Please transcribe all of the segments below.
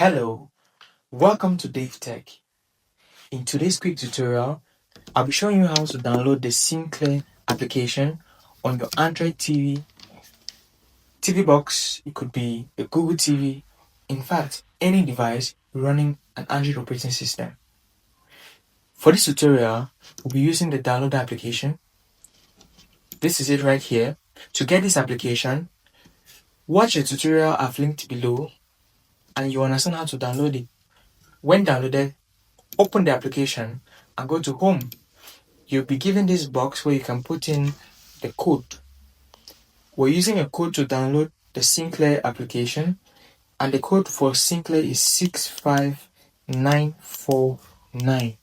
Hello, welcome to DaveTech. In today's quick tutorial, I'll be showing you how to download the Sincler application on your Android TV box. It could be a Google TV, in fact, any device running an Android operating system. For this tutorial, we'll be using the download application. This is it right here. To get this application, watch the tutorial I've linked below and you understand how to download it. When downloaded, open the application and go to Home. You'll be given this box where you can put in the code. We're using a code to download the Sincler application, and the code for Sincler is 65949.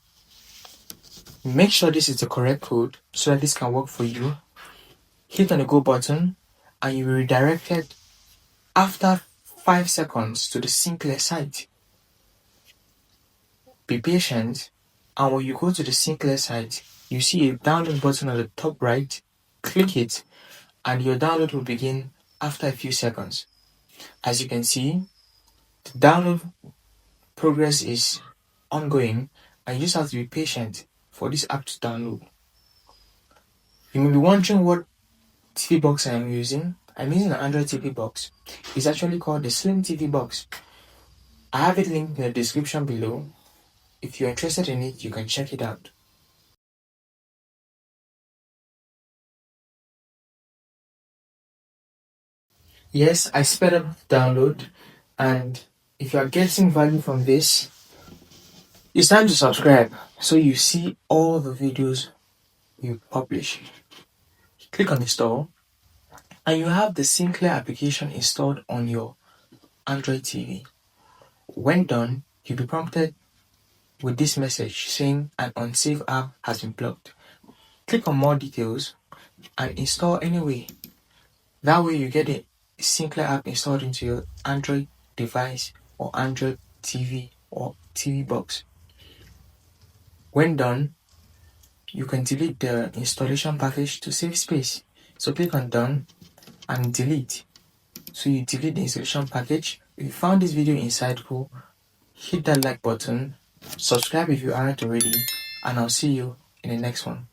Make sure this is the correct code so that this can work for you. Hit on the go button and you will be redirected after 5 seconds to the Sincler site. Be patient, and when you go to the Sincler site, you see a download button on the top right. Click it and your download will begin after a few seconds. As you can see, the download progress is ongoing and you just have to be patient for this app to download. You may be wondering what TV box I am using. I'm using an Android TV box. It's actually called the Slim TV box. I have it linked in the description below. If you're interested in it, you can check it out. Yes, I sped up the download, and if you are getting value from this, it's time to subscribe so you see all the videos we publish. Click on install and you have the Sincler application installed on your Android TV. When done, you'll be prompted with this message saying an unsafe app has been blocked. Click on more details and install anyway. That way you get the Sincler app installed into your Android device or Android TV or TV box. When done, you can delete the installation package to save space. So click on done and delete. So you delete the installation package. If you found this video insightful, hit that like button, subscribe if you aren't already, and I'll see you in the next one.